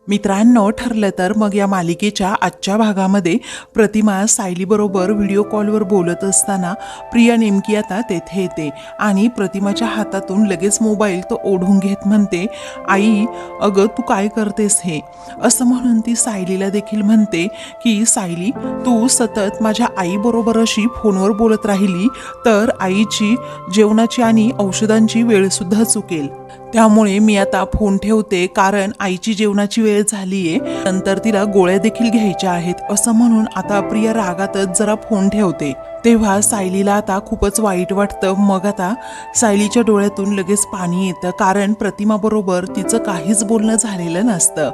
मित्रांनो, ठरलं तर मग या मालिकेच्या आजच्या भागामध्ये प्रतिमा सायलीबरोबर व्हिडिओ कॉलवर बोलत असताना प्रिया नेमकी आता तेथे येते आणि प्रतिमाच्या हातातून लगेच मोबाईल तो ओढून घेत म्हणते, आई अगं तू काय करतेस हे, असं म्हणून ती सायलीला देखील म्हणते की सायली, तू सतत माझ्या आईबरोबर अशी फोनवर बोलत राहिली तर आईची जेवणाची आणि औषधांची वेळसुद्धा चुकेल. त्यामुळे मी आता फोन ठेवते, कारण आईची जेवणाची वेळ झालीये, नंतर तिला गोळ्या देखील घ्यायच्या आहेत, असं म्हणून आता प्रिया रागातच जरा फोन ठेवते. तेव्हा सायलीला आता खूपच वाईट वाटतं. मग आता सायलीच्या डोळ्यातून लगेच पाणी येतं, कारण प्रतिमाबरोबर तिचं काहीच बोलणं झालेलं नसतं.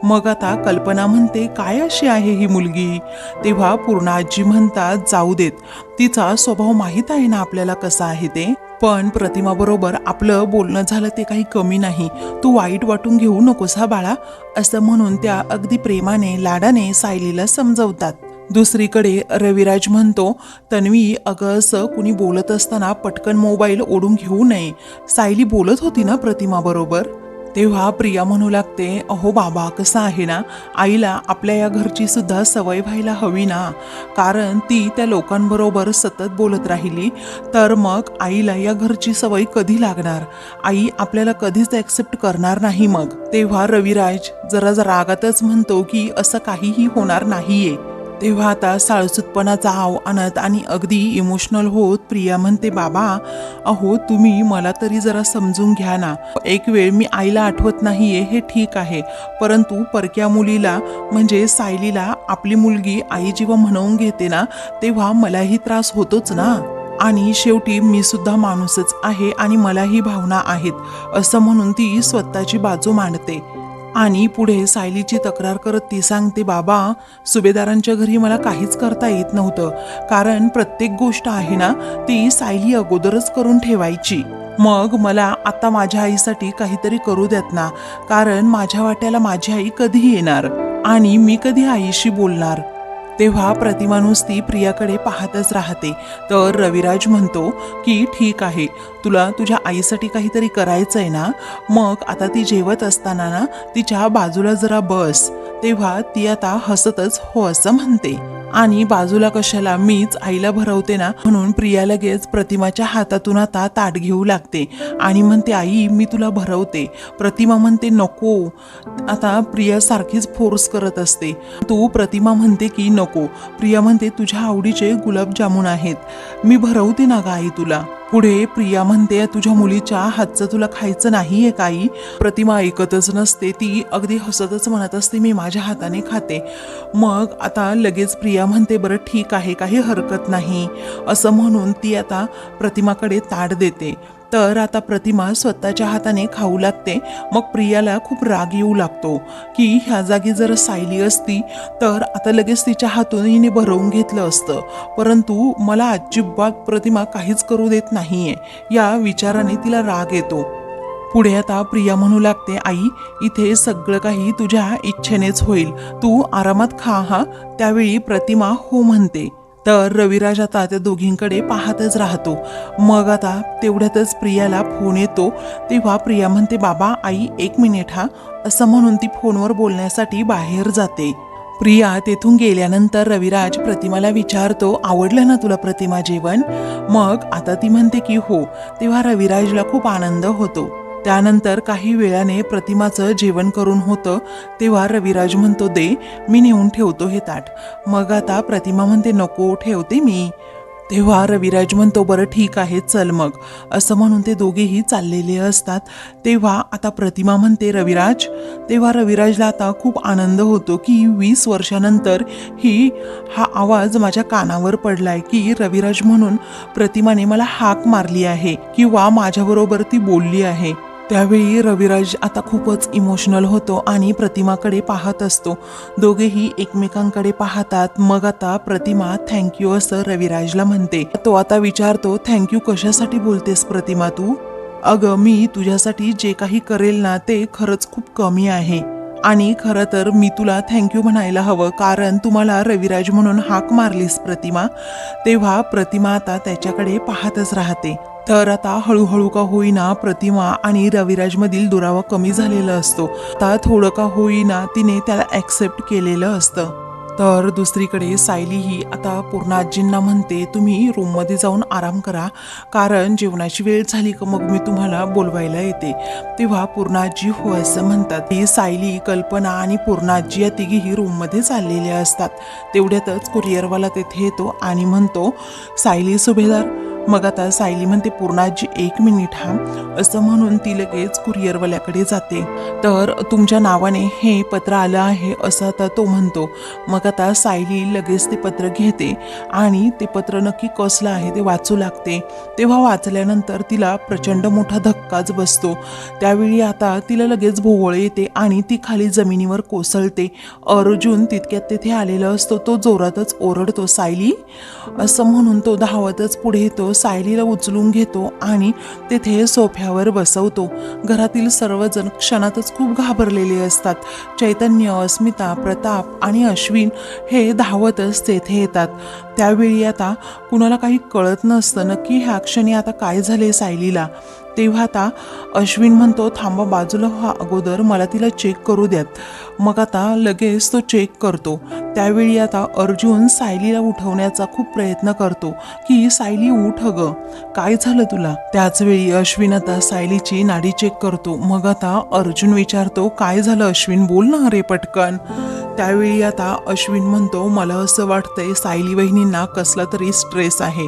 मग आता कल्पना म्हणते, काय अशी आहे ही मुलगी. तेव्हा पूर्ण आजी म्हणतात, जाऊ देत, तिचा स्वभाव माहीत आहे ना आपल्याला कसा आहे ते. पण प्रतिमाबरोबर आपलं बोलणं झालं ते काही कमी नाही, तू वाईट वाटून घेऊ नकोस हा बाळा, असं म्हणून त्या अगदी प्रेमाने लाडाने सायलीला समजवतात. दुसरीकडे रविराज म्हणतो, तन्वी अगं असं कुणी बोलत असताना पटकन मोबाईल ओढून घेऊ नये, सायली बोलत होती ना प्रतिमाबरोबर. तेव्हा प्रिया म्हणू लागते, अहो बाबा कसं आहे ना, आईला आपल्या या घरची सुद्धा सवय व्हायला हवी ना, कारण ती त्या लोकांबरोबर सतत बोलत राहिली तर मग आईला या घरची सवय कधी लागणार, आई आपल्याला कधीच ॲक्सेप्ट करणार नाही. मग तेव्हा रविराज जरा रागातच म्हणतो की असं काहीही होणार नाहीये. तेव्हा आता साळसूतपणाचा आव आणत आणि अगदी इमोशनल होत प्रिया म्हणते, बाबा अहो तुम्ही मला तरी जरा समजून घ्या ना, एक वेळ मी आईला आठवत नाहीये हे ठीक आहे, परंतु परक्या मुलीला म्हणजे सायलीला आपली मुलगी आई जेव्हा म्हणवून घेते ना, तेव्हा मलाही त्रास होतोच ना, आणि शेवटी मी सुद्धा माणूसच आहे आणि मलाही भावना आहेत, असं म्हणून ती स्वतःची बाजू मांडते. आणि पुढे सायलीची तक्रार करत ती सांगते, बाबा सुभेदारांच्या घरी मला काहीच करता येत नव्हतं, कारण प्रत्येक गोष्ट आहे ना ती सायली अगोदरच करून ठेवायची. मग मला आता माझ्या आईसाठी काहीतरी करू देत ना, कारण माझ्या वाट्याला माझी आई कधी येणार आणि मी कधी आईशी बोलणार. तेव्हा प्रतिमा नुसती प्रियाकडे पाहतच राहते. तर रविराज म्हणतो की ठीक आहे, तुला तुझ्या आईसाठी काहीतरी करायचंय ना, मग आता ती जेवत असताना ना तिच्या बाजूला जरा बस. तेव्हा ती आता हसतच हो असं म्हणते, आणि बाजूला कशाला, मीच आईला भरवते ना, म्हणून प्रिया लगेच प्रतिमाच्या हातातून आता ताट घेऊ लागते आणि म्हणते, आई मी तुला भरवते. प्रतिमा म्हणते नको. आता प्रिया सारखीच फोर्स करत असते. तू प्रतिमा म्हणते की नको. प्रिया म्हणते, तुझ्या आवडीचे गुलाबजामुन आहेत, मी भरवते ना ग आई तुला. पुढे प्रिया म्हणते, तुझ्या मुलीच्या हातचं तुला खायचं नाहीये काही. प्रतिमा ऐकतच नसते, ती अगदी हसतच म्हणत असते, मी माझ्या हाताने खाते. मग आता लगेच प्रिया म्हणते, बरं ठीक आहे, काही हरकत नाही, असं म्हणून ती आता प्रतिमाकडे ताट देते. तर आता प्रतिमा स्वतःच्या हाताने खाऊ लागते. मग प्रियाला खूप राग येऊ लागतो की ह्या जागी जर सायली असती तर आता लगेच तिच्या हातून हिने भरवून घेतलं असतं, परंतु मला अजिबात प्रतिमा काहीच करू देत नाहीये, या विचाराने तिला राग येतो. पुढे आता प्रिया म्हणू लागते, आई इथे सगळं काही तुझ्या इच्छेनेच होईल, तू आरामात खा हा. त्यावेळी प्रतिमा हो म्हणते. तर रविराज आता त्या दोघींकडे पाहतच राहतो. मग आता तेवढ्यातच प्रियाला फोन येतो. तेव्हा प्रिया म्हणते, बाबा आई 1 मिनिट हा, असं म्हणून ती फोनवर बोलण्यासाठी बाहेर जाते. प्रिया तेथून गेल्यानंतर रविराज प्रतिमाला विचारतो, आवडलं ना तुला प्रतिमा जेवण. मग आता ती म्हणते की हो. तेव्हा रविराजला खूप आनंद होतो. त्यानंतर काही वेळाने प्रतिमाचं जेवण करून होतं. तेव्हा रविराज म्हणतो, दे मी नेऊन ठेवतो हे ताट. मग आता प्रतिमा म्हणते, नको ठेवते मी. तेव्हा रविराज म्हणतो, बरं ठीक आहे चल मग, असं म्हणून ते दोघेही चाललेले असतात. तेव्हा आता प्रतिमा म्हणते, रविराज. तेव्हा रविराजला आता खूप आनंद होतो की 20 वर्षानंतर हा आवाज माझ्या कानावर पडलाय की रविराज म्हणून प्रतिमाने मला हाक मारली आहे किंवा माझ्याबरोबर ती बोलली आहे. त्यावेळी रविराज आता खूपच इमोशनल होतो आणि प्रतिमाकडे पाहत असतो. दोघेही एकमेकांकडे पाहतात. मग आता प्रतिमा थँक्यू असं रविराजला म्हणते. तो आता विचारतो, थँक्यू कशासाठी बोलतेस प्रतिमा तू. अगं मी तुझ्यासाठी जे काही करेल ना ते खरंच खूप कमी आहे, आणि खरं तर मी तुला थँक्यू म्हणायला हवं, कारण तुम्हाला रविराज म्हणून हाक मारलीस प्रतिमा. तेव्हा प्रतिमा आता त्याच्याकडे पाहतच राहते. तर आता हळूहळू का होईना प्रतिमा आणि रविराजमधील दुरावा कमी झालेला असतो. आता थोडं का होईना तिने त्याला ॲक्सेप्ट केलेलं असतं. तर दुसरीकडे सायली ही आता पूर्ण आजींना म्हणते, तुम्ही रूममध्ये जाऊन आराम करा, कारण जेवणाची वेळ झाली का मग मी तुम्हाला बोलवायला येते. तेव्हा पूर्ण आजी हो असं म्हणतात. ही सायली, कल्पना आणि पूर्ण आजी या तिघीही रूममध्ये चाललेल्या असतात. तेवढ्यातच कुरिअरवाला तेथे येतो आणि म्हणतो, सायली सुभेदार. मग आता सायली म्हणते, पूर्ण आजी 1 मिनिट हा, असं म्हणून ती लगेच कुरिअरवाल्याकडे जाते. तर तुमच्या नावाने हे पत्र आलं आहे असं आता तो म्हणतो. मग आता सायली लगेच ते पत्र घेते आणि ते पत्र नक्की कसलं आहे ते वाचू लागते. तेव्हा वाचल्यानंतर तिला प्रचंड मोठा धक्काच बसतो. त्यावेळी आता तिला लगेच भोवळ येते आणि ती खाली जमिनीवर कोसळते. अर्जुन तितक्यात तेथे आलेला असतो. तो जोरातच ओरडतो, सायली, असं म्हणून तो धावतच पुढे येतो. सायलीला उचलून घेतो आणि तेथे सोफ्यावर बसवतो. घरातील सर्वजण क्षणातच खूप घाबरलेले असतात. चैतन्य, अस्मिता, प्रताप आणि अश्विन हे धावतच तेथे येतात. त्यावेळी आता कुणाला काही कळत नसतं नक्की ह्या क्षणी आता काय झाले सायलीला. तेव्हा आता अश्विन म्हणतो, थांबा बाजूला व्हा, अगोदर मला तिला चेक करू द्यात. मग आता लगेच तो चेक करतो. त्यावेळी आता अर्जुन सायलीला उठवण्याचा खूप प्रयत्न करतो की सायली उठ ग, काय झालं तुला. त्याचवेळी अश्विन आता सायलीची नाडी चेक करतो. मग आता अर्जुन विचारतो, काय झालं अश्विन, बोल ना रे पटकन. त्यावेळी आता अश्विन म्हणतो, मला असं वाटतंय सायली वहिनींना कसला तरी स्ट्रेस आहे.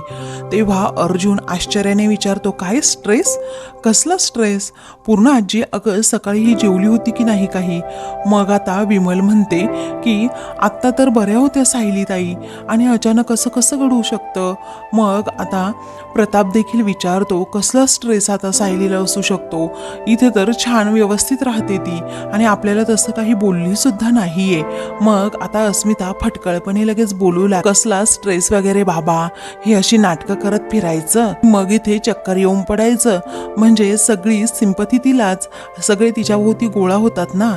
तेव्हा अर्जुन आश्चर्याने विचारतो, काय स्ट्रेस, कसला स्ट्रेस. पूर्ण आजी, अगं सकाळी ही जेवली होती की नाही काही. मग आता विमल म्हणते की आत्ता तर बऱ्या होत्या सायली ताई आणि अचानक असं कसं घडू शकतं. मग आता प्रताप देखील विचारतो, कसला स्ट्रेस आता सायलीला असू शकतो, इथे तर छान व्यवस्थित राहते ती आणि आपल्याला तसं काही बोलली सुद्धा नाहीये. मग आता अस्मिता फटकळपणे लगेच बोलू लाग, कसला स्ट्रेस वगैरे बाबा, हे अशी नाटकं करत फिरायचं, मग इथे चक्कर येऊन पडायचं, म्हणजे सगळी सिंपथी तिलाच, सगळे तिच्याभोवती गोळा होतात ना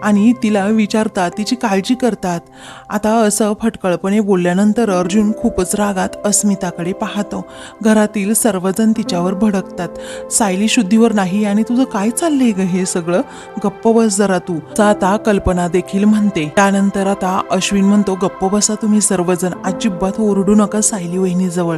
आणि तिला विचारतात, तिची काळजी करतात. आता असं फटकळपणे बोलल्यानंतर अर्जुन खूपच रागात अस्मिताकडे पाहतो. घरातील सर्वजण तिच्यावर भडकतात. सायली शुद्धीवर नाही आणि तुझं काय चाललंय ग हे सगळं, गप्प बस जरा तू. आता कल्पना देखील म्हणते. त्यानंतर आता अश्विन म्हणतो, गप्प बसा तुम्ही सर्वजण, अजिबात ओरडू नका सायली वहिनीजवळ,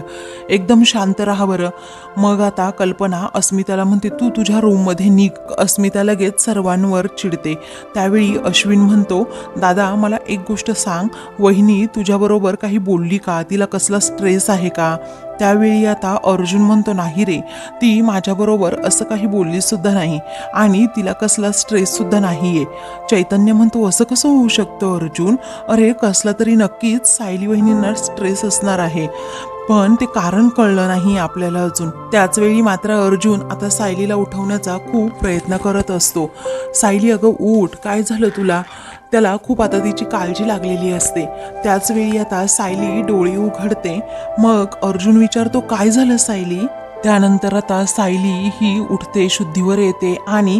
एकदम शांत राहा बरं. मग आता कल्पना अस्मिताला म्हणते, तू तुझ्या रूममध्ये निघ. अस्मिता लगेच सर्वांवर चिडते. त्यावेळी अश्विन म्हणतो, दादा मला एक गोष्ट सांग, वहिनी तुझ्याबरोबर काही बोलली का, तिला कसला स्ट्रेस आहे का. त्यावेळी आता अर्जुन म्हणतो, नाही रे, ती माझ्याबरोबर असं काही बोलली सुद्धा नाही आणि तिला कसला स्ट्रेस सुद्धा नाहीये. चैतन्य म्हणतो, असं कसं होऊ शकतं अर्जुन, अरे कसला तरी नक्कीच सायली वहिनींना स्ट्रेस असणार आहे, पण ते कारण कळलं नाही आपल्याला अजून. त्याचवेळी मात्र अर्जुन आता सायलीला उठवण्याचा खूप प्रयत्न करत असतो. सायली अगं उठ, काय झालं तुला. त्याला खूप आता तिची काळजी लागलेली असते. त्याचवेळी आता सायली डोळे उघडते. मग अर्जुन विचारतो, काय झालं सायली. त्यानंतर आता सायली ही उठते, शुद्धीवर येते आणि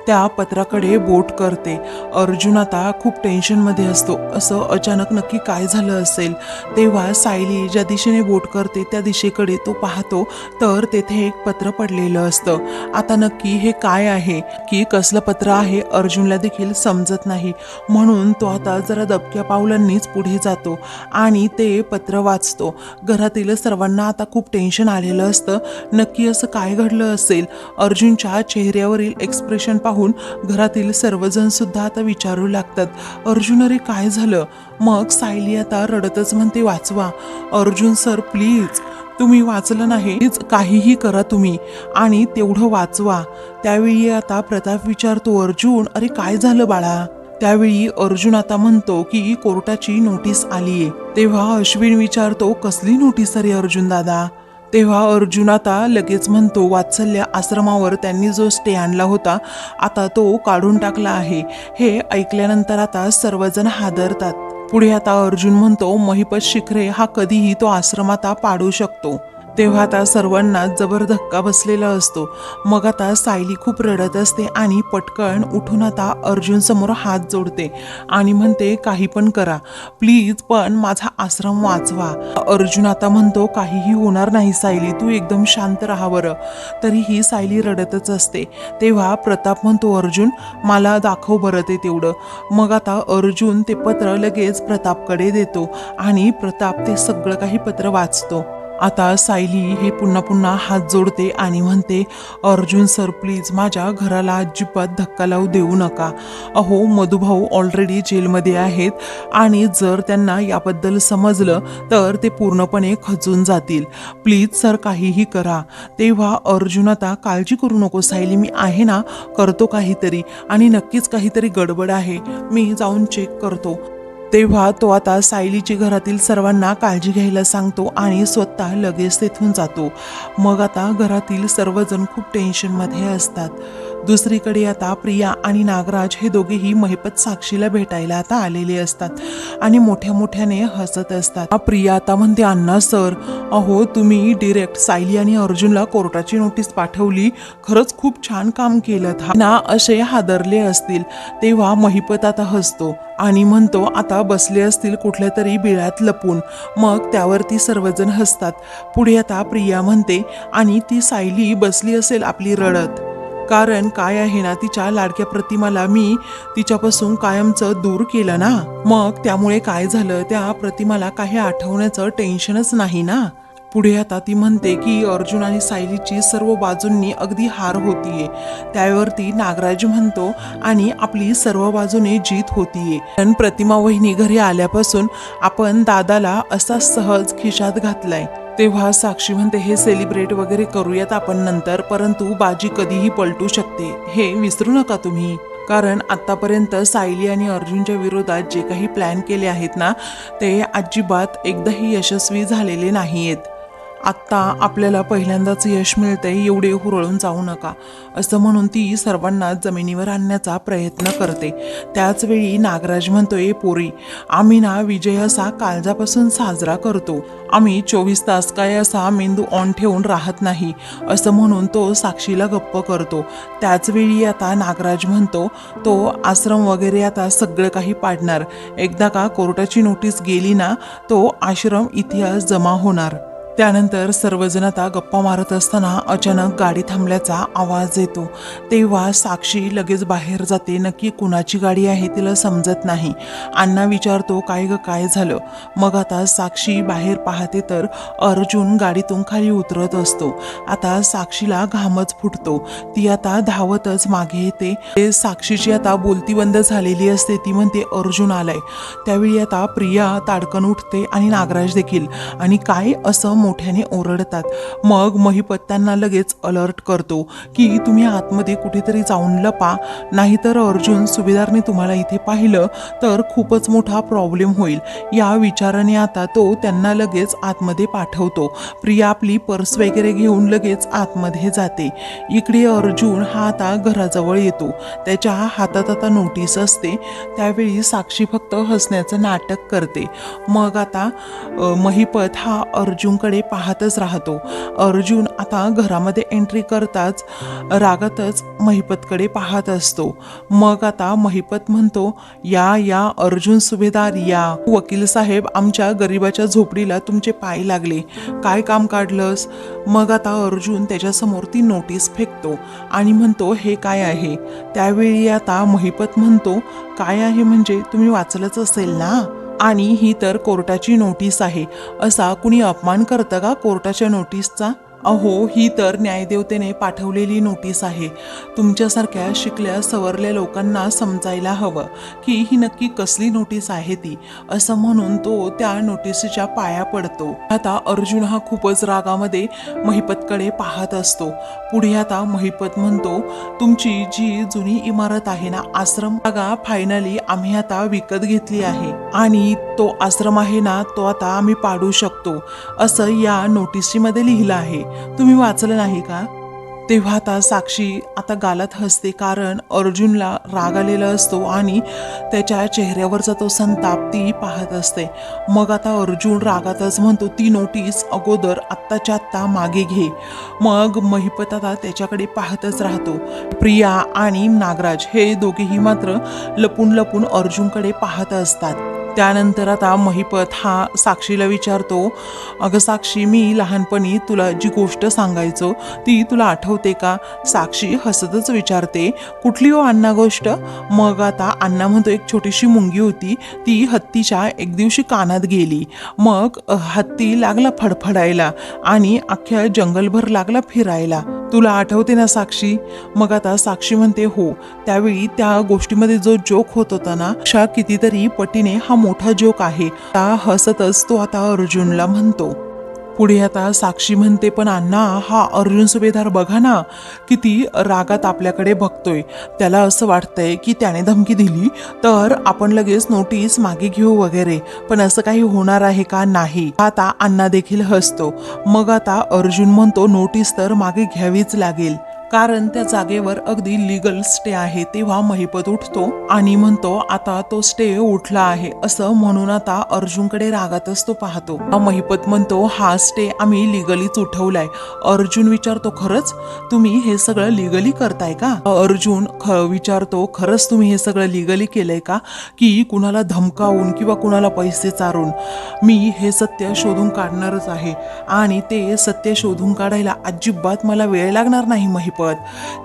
त्या पत्राकडे बोट करते. अर्जुन आता खूप टेन्शनमध्ये असतो, असं अचानक नक्की काय झालं असेल. तेव्हा सायली ज्या दिशेने बोट करते त्या दिशेकडे तो पाहतो, तर तेथे एक पत्र पडलेलं असतं. आता नक्की हे काय आहे, की कसलं पत्र आहे अर्जुनला देखील समजत नाही, म्हणून तो आता जरा दबक्या पावलांनीच पुढे जातो आणि ते पत्र वाचतो. घरातील सर्वांना आता खूप टेन्शन आलेलं असतं, नक्की असं काय घडलं असेल. अर्जुनच्या चेहऱ्यावरील एक्सप्रेशन पाहून घरातील सर्वजण सुद्धा आता विचारू लागतात, अर्जुन अरे काय झालं. मग सायली आता रडतच म्हणते, वाचवा अर्जुन सर प्लीज, तुम्ही वाचलं नाही, काहीही करा तुम्ही आणि तेवढं वाचवा. त्यावेळी आता प्रताप विचारतो, अर्जुन अरे काय झालं बाळा. त्यावेळी अर्जुन आता म्हणतो की कोर्टाची नोटीस आलीये. तेव्हा अश्विन विचारतो, कसली नोटीस अरे अर्जुन दादा. तेव्हा अर्जुन आता लगेच म्हणतो, वात्सल्य आश्रमावर त्यांनी जो स्टे आणला होता आता तो काढून टाकला आहे. हे ऐकल्यानंतर आता सर्वजण हादरतात. पुढे आता अर्जुन म्हणतो, महिपत शिखरे हा कधीही तो आश्रम आता पाडू शकतो. तेव्हा आता सर्वांना जबर धक्का बसलेला असतो. मग आता सायली खूप रडत असते आणि पटकन उठून आता अर्जुन समोर हात जोडते आणि म्हणते काही पण करा प्लीज, पण माझा आश्रम वाचवा. अर्जुन आता म्हणतो काहीही होणार नाही सायली, तू एकदम शांत राहा बरं. तरीही सायली रडतच असते. तेव्हा प्रताप म्हणतो अर्जुन मला दाखव बरं ते तेवढं. मग आता अर्जुन ते पत्र लगेच प्रतापकडे देतो आणि प्रताप ते सगळं काही पत्र वाचतो. आता सायली हे पुन्हा पुन्हा हात जोडते आणि म्हणते अर्जुन सर प्लीज माझ्या घराला अजिबात धक्का लावू देऊ नका. अहो मधुभाऊ ऑलरेडी जेलमध्ये आहेत आणि जर त्यांना याबद्दल समजलं तर ते पूर्णपणे खचून जातील. प्लीज सर काहीही करा. तेव्हा अर्जुन आता काळजी करू नको सायली, मी आहे ना, करतो काहीतरी आणि नक्कीच काहीतरी गडबड आहे, मी जाऊन चेक करतो. तेव्हा तो आता सायलीची घरातील सर्वांना काळजी घ्यायला सांगतो आणि स्वतः लगेच तेथून जातो. मग आता घरातील सर्वजण खूप टेन्शनमध्ये असतात. दुसरीकडे आता प्रिया आणि नागराज हे दोघेही महिपत साक्षीला भेटायला आता आलेले असतात आणि मोठ्या मोठ्याने हसत असतात. प्रिया आता म्हणते अण्णा सर, अहो तुम्ही डिरेक्ट सायली आणि अर्जुनला कोर्टाची नोटीस पाठवली, खरंच खूप छान काम केलं ना, असे हादरले असतील. तेव्हा महिपत आता हसतो आणि म्हणतो आता बसले असतील कुठल्या तरी बिळात लपून. मग त्यावरती सर्वजण हसतात. पुढे आता प्रिया म्हणते आणि ती सायली बसली असेल आपली रडत, कारण काय आहे ना, तिच्या लाडक्या प्रतिमाला मी तिच्यापासून कायमचं दूर केलं ना, मग त्यामुळे काय झालं, त्या प्रतिमाला काही आठवण्याचं टेन्शनच नाही ना. पुढे आता ती म्हणते की अर्जुन आणि सायलीची सर्व बाजूंनी अगदी हार होतीये. त्यावरती नागराज म्हणतो आणि आपली सर्व बाजूने जीत होतीये. पण प्रतिमा वहिनी घरी आल्यापासून आपण दादाला असा सहज खिशात घातलाय. तेव्हा साक्षी म्हणते हे सेलिब्रेट वगैरे करूयात आपण नंतर, परंतु बाजी कधीही पलटू शकते हे विसरू नका तुम्ही. कारण आतापर्यंत सायली आणि अर्जुनच्या विरोधात जे काही प्लॅन केले आहेत ना, ते अजिबात एकदाही यशस्वी झालेले नाहीयेत. आत्ता आपल्याला पहिल्यांदाच यश मिळतंय, एवढे हुरळून जाऊ नका, असं म्हणून ती सर्वांना जमिनीवर आणण्याचा प्रयत्न करते. त्याचवेळी नागराज म्हणतोय पोरी, आम्ही ना विजय असा काळजापासून साजरा करतो, आम्ही 24 तास काय असा मेंदू ऑन ठेवून राहत नाही, असं म्हणून तो साक्षीला गप्प करतो. त्याचवेळी आता नागराज म्हणतो तो आश्रम वगैरे आता सगळं काही पाडणार, एकदा का कोर्टाची नोटीस गेली ना, तो आश्रम इतिहास जमा होणार. त्यानंतर सर्वजण आता गप्पा मारत असताना अचानक गाडी थांबल्याचा आवाज येतो. तेव्हा साक्षी लगेच बाहेर जाते. नक्की कुणाची गाडी आहे तिला समजत नाही. अण्णा विचारतो काय ग काय झालं. मग आता साक्षी बाहेर पाहते तर अर्जुन गाडीतून खाली उतरत असतो. आता साक्षीला घामच फुटतो. ती आता धावतच मागे येते. साक्षीची आता बोलती बंद झालेली असते. ती म्हणते अर्जुन आलाय. त्यावेळी आता प्रिया ताडकन उठते आणि नागराज देखील, आणि काय असं मोठ्याने ओरडतात. मग महिपत त्यांना लगेच अलर्ट करतो की तुम्ही आतमध्ये कुठेतरी जाऊन लपा, नाहीतर अर्जुन सुभेदारने तुम्हाला इथे पाहिलं तर खूपच मोठा प्रॉब्लेम होईल. या विचाराने आता तो त्यांना लगेच आतमध्ये पाठवतो. प्रिया आपली पर्स वगैरे घेऊन लगेच आतमध्ये जाते. इकडे अर्जुन हा आता घराजवळ येतो. त्याच्या हातात आता नोटीस असते. त्यावेळी साक्षी फक्त हसण्याचं नाटक करते. मग आता महिपत हा अर्जुनकडे पाहतच राहतो. अर्जुन आता घरामध्ये एंट्री करताच रागातच महिपतकडे पाहत असतो. मग आता महिपत म्हणतो या अर्जुन सुभेदार या. वकील साहेब, आमच्या गरिबाच्या झोपडीला तुमचे पाय लागले, काय काम काढलंस. मग आता अर्जुन त्याच्यासमोर ती नोटीस फेकतो आणि म्हणतो हे काय आहे. त्यावेळी आता महिपत म्हणतो काय आहे म्हणजे तुम्ही वाचलंच असेल ना, आणि ही तर कोर्टाची नोटीस आहे. असा कुणी अपमान करतं का कोर्टाच्या नोटीसचा. अहो ही तर न्यायदेवतेने पाठवलेली नोटीस आहे. तुमच्यासारख्या शिकल्या सवरल्या लोकांना समजायला हवं की ही नक्की कसली नोटीस आहे ती, असं म्हणून तो त्या नोटीसच्या पाया पडतो. आता अर्जुन हा खूपच रागामध्ये महिपतकडे पाहत असतो. पुढे आता महिपत म्हणतो तुमची जी जुनी इमारत आहे ना, आश्रम, जागा फायनली आम्ही आता विकत घेतली आहे आणि तो आश्रम आहे ना, तो आता आम्ही पाडू शकतो, असं या नोटीसमध्ये लिहिलं आहे. तुम्ही वाचलं नाही का. तेव्हा आता साक्षी आता गालात हसते, कारण अर्जुनला राग आलेला असतो आणि त्याच्या चेहऱ्यावरचा तो संताप ती पाहत असते. मग आता अर्जुन रागातच म्हणतो, ती नोटीस अगोदर आत्ताच्या आत्ता मागे घे. मग महिपत आता त्याच्याकडे पाहतच राहतो. प्रिया आणि नागराज हे दोघेही मात्र लपून लपून अर्जुनकडे पाहत असतात. त्यानंतर आता महिपत हा साक्षीला विचारतो, अगं साक्षी, मी लहानपणी तुला जी गोष्ट सांगायचो ती तुला आठवते का? साक्षी हसतच विचारते, कुठली हो अण्णा गोष्ट? मग आता अण्णा म्हणतो, एक छोटीशी मुंगी होती, ती हत्तीच्या एक दिवशी कानात गेली. मग हत्ती लागला फडफडायला आणि अख्ख्या जंगलभर लागला फिरायला. तुला आठवते ना साक्षी? मग आता साक्षी म्हणते, हो. त्यावेळी त्या गोष्टीमध्ये जो जोक होत होता ना, अशा कितीतरी पटीने हा मोठा जोक आहे. त्या हसतच तो आता अर्जुनला म्हणतो. पुढे आता साक्षी म्हणते, पण अण्णा, हा अर्जुन सुभेदार बघा ना, किती रागात आपल्याकडे बघतोय. त्याला असं वाटतंय की त्याने धमकी दिली तर आपण लगेच नोटीस मागे घेऊ वगैरे, पण असं काही होणार आहे का? नाही. आता अण्णा देखील हसतो. मग आता अर्जुन म्हणतो, नोटीस तर मागे घ्यावीच लागेल, कारण त्या जागेवर अगदी लीगल स्टे आहे. तेव्हा महिपत उठतो आणि म्हणतो, आता तो स्टे उठला आहे असं म्हणून आता अर्जुनकडे रागातच तो पाहतो. महिपत म्हणतो, हा स्टे आम्ही लिगलीच उठवलाय. अर्जुन विचारतो, खरंच तुम्ही हे सगळं लिगली करताय का? अर्जुन विचारतो, खरंच तुम्ही हे सगळं लिगली केलंय का, की कुणाला धमकावून किंवा कुणाला पैसे चारून? मी हे सत्य शोधून काढणारच आहे आणि ते सत्य शोधून काढायला अजिबात मला वेळ लागणार नाही महिपत.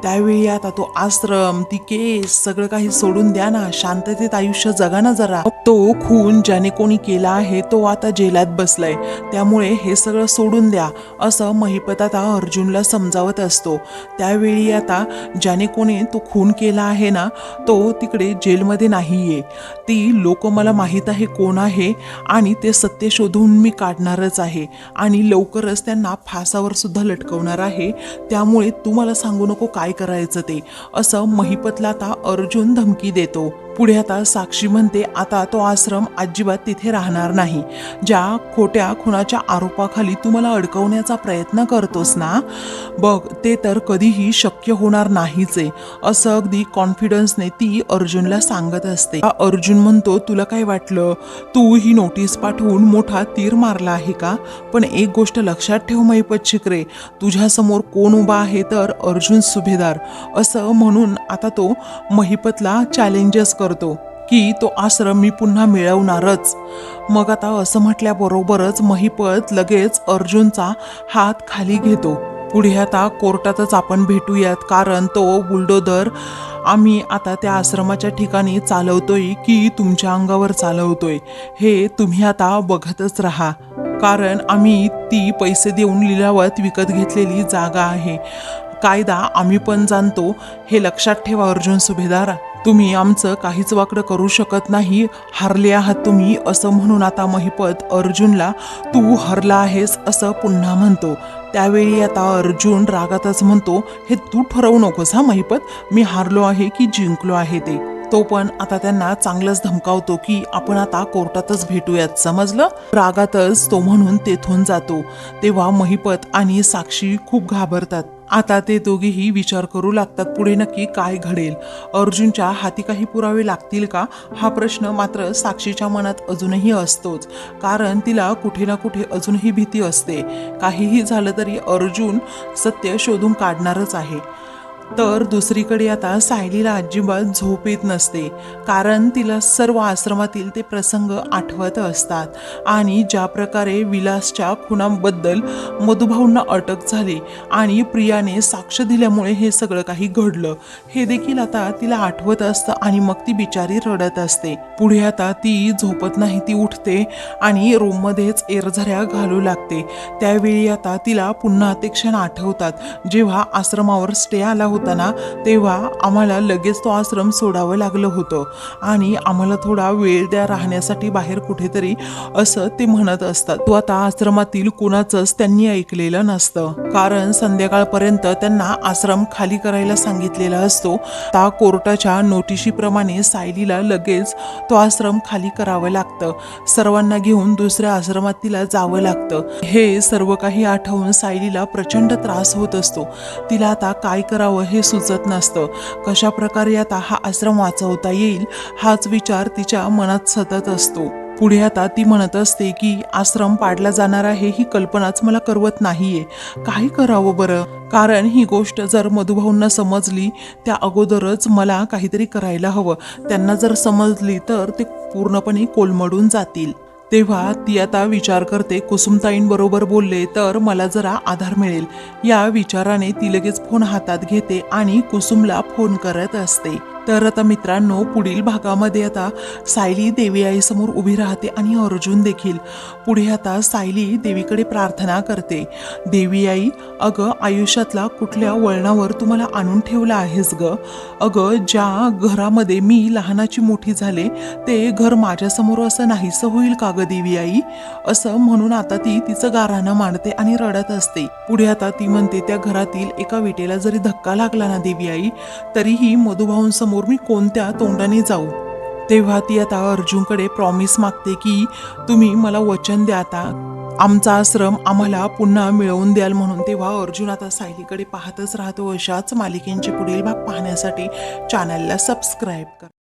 त्यावेळी आता तो आश्रम, ती केस, सगळं काही सोडून द्या ना, शांततेत आयुष्य जगा ना जरा. तो खून ज्याने कोणी केला आहे तो आता जेलात बसलाय, त्यामुळे हे सगळं सोडून द्या असं महिपत आता अर्जुनला समजावत असतो. त्यावेळी आता ज्याने कोणी तो खून केला आहे ना, तो तिकडे जेलमध्ये नाहीये. ती लोक मला माहीत आहे कोण आहे आणि ते सत्य शोधून मी काढणारच आहे आणि लवकरच त्यांना फासावर सुद्धा लटकवणार आहे. त्यामुळे तुम्हाला सांगू नको काय करायचं ते, असं महिपतला आता अर्जुन धमकी देतो. पुढे आता साक्षी म्हणते, आता तो आश्रम अजिबात तिथे राहणार नाही. ज्या खोट्या खुनाच्या आरोपाखाली तू मला अडकवण्याचा प्रयत्न करतोस ना, बघ ते तर कधीही शक्य होणार नाहीच आहे, असं अगदी कॉन्फिडन्सने ती अर्जुनला सांगत असते. अर्जुन म्हणतो, तुला काय वाटलं, तू ही नोटीस पाठवून मोठा तीर मारला आहे का? पण एक गोष्ट लक्षात ठेव महिपत शिकरे, तुझ्यासमोर कोण उभा आहे तर अर्जुन सुभेदार. असं म्हणून आता तो महिपतला चॅलेंजेस करतो की तो आश्रम मी पुन्हा मिळवणारच. मग आता असं म्हटल्याबरोबरच महिपत लगेच अर्जुनचा हात खाली घेतो. पुढे आता कोर्टातच आपण भेटूयात, कारण तो बुलडोझर आम्ही आता त्या आश्रमाच्या ठिकाणी चालवतोय की तुमच्या अंगावर चालवतोय हे तुम्ही आता बघतच राहा, कारण आम्ही ती पैसे देऊन लिलावात विकत घेतलेली जागा आहे. कायदा आम्ही पण जाणतो, हे लक्षात ठेवा अर्जुन सुभेदार. तुम्ही आमचं काहीच वाकडं करू शकत नाही, हारले आहात तुम्ही, असं म्हणून आता महिपत अर्जुनला तू हरला आहेस असं पुन्हा म्हणतो. त्यावेळी आता अर्जुन रागातच म्हणतो, हे तू ठरवू नकोस हा महिपत, मी हारलो आहे की जिंकलो आहे ते. तो पण आता त्यांना चांगलंच धमकावतो की आपण आता कोर्टातच भेटूयात, समजलं? रागातच तो म्हणून तेथून जातो. तेव्हा महिपत आणि साक्षी खूप घाबरतात. आता ते दोघेही विचार करू लागतात पुढे नक्की काय घडेल. अर्जुनच्या हाती काही पुरावे लागतील का, हा प्रश्न मात्र साक्षीच्या मनात अजूनही असतोच, कारण तिला कुठे ना कुठे अजूनही भीती असते. काहीही झालं तरी अर्जुन सत्य शोधून काढणारच आहे. तर दुसरीकडे आता सायलीला अजिबात झोप येत नसते, कारण तिला सर्व आश्रमातील ते प्रसंग आठवत असतात आणि ज्या प्रकारे विलासच्या खुनाबद्दल मधुभाऊंना अटक झाली आणि प्रियाने साक्ष दिल्यामुळे हे सगळं काही घडलं हे देखील आता तिला आठवत असतं आणि मग ती बिचारी रडत असते. पुढे आता ती झोपत नाही, ती उठते आणि रूममध्येच एरझऱ्या घालू लागते. त्यावेळी आता तिला पुन्हा ते क्षण आठवतात जेव्हा आश्रमावर स्टे आला होता ना तेव्हा आम्हाला लगेच तो आश्रम सोडावं लागलं होतं आणि आम्हाला थोडा वेळ द्या राहण्यासाठी बाहेर कुठेतरी, असं ते म्हणत असतात. तो आता आश्रमातील कुणाचंच त्यांनी ऐकलेलं नसतं, कारण संध्याकाळपर्यंत त्यांना आश्रम खाली करायला सांगितलेला असतो. आता कोर्टाच्या नोटिशीप्रमाणे सायलीला लगेच तो आश्रम खाली करावं लागतं. सर्वांना घेऊन दुसऱ्या आश्रमात तिला जावं लागतं. हे सर्व काही आठवून सायलीला प्रचंड त्रास होत असतो. तिला आता काय करावं हे सुचत नसतं. कशा प्रकारे आता हा आश्रम वाचवता येईल हाच विचार तिच्या मनात सतत असतो. पुढे आता ती म्हणत असते की आश्रम पाडला जाणार आहे ही कल्पनाच मला करवत नाहीये. काय करावं बरं? कारण ही गोष्ट जर मधुभाऊंना समजली त्या अगोदरच मला काहीतरी करायला हवं. त्यांना जर समजली तर ते पूर्णपणे कोलमडून जातील. तेव्हा ती आता विचार करते, कुसुमताईंबरोबर बोलले तर मला जरा आधार मिळेल. या विचाराने ती लगेच फोन हातात घेते आणि कुसुमला फोन करत असते. तर आता मित्रांनो, पुढील भागामध्ये आता सायली देवी आईसमोर उभी राहते आणि अर्जुन देखील. पुढे आता सायली देवीकडे प्रार्थना करते, देवी आई, अगं आयुष्यातला कुठल्या वळणावर तू मला आणून ठेवलं आहेस ग. अगं ज्या घरामध्ये मी लहानाची मोठी झाले ते घर माझ्यासमोर असं नाहीसं होईल का ग देवी आई? असं म्हणून आता ती तिचं गाऱ्हाणं मांडते आणि रडत असते. पुढे आता ती म्हणते, त्या घरातील एका विटेला जरी धक्का लागला ना देवी आई, तरीही मधुभाऊंसमोर मी कोणत्या तोंडाने जाऊ? तेव्हा ती आता अर्जुनकडे प्रॉमिस मागते की तुम्ही मला वचन द्या आता आमचा आश्रम आम्हाला पुन्हा मिळवून द्याल म्हणून. तेव्हा अर्जुन आता सायलीकडे पाहतच राहतो. अशाच मालिकेंचे पुढील भाग पाहण्यासाठी चॅनलला सबस्क्राईब करा.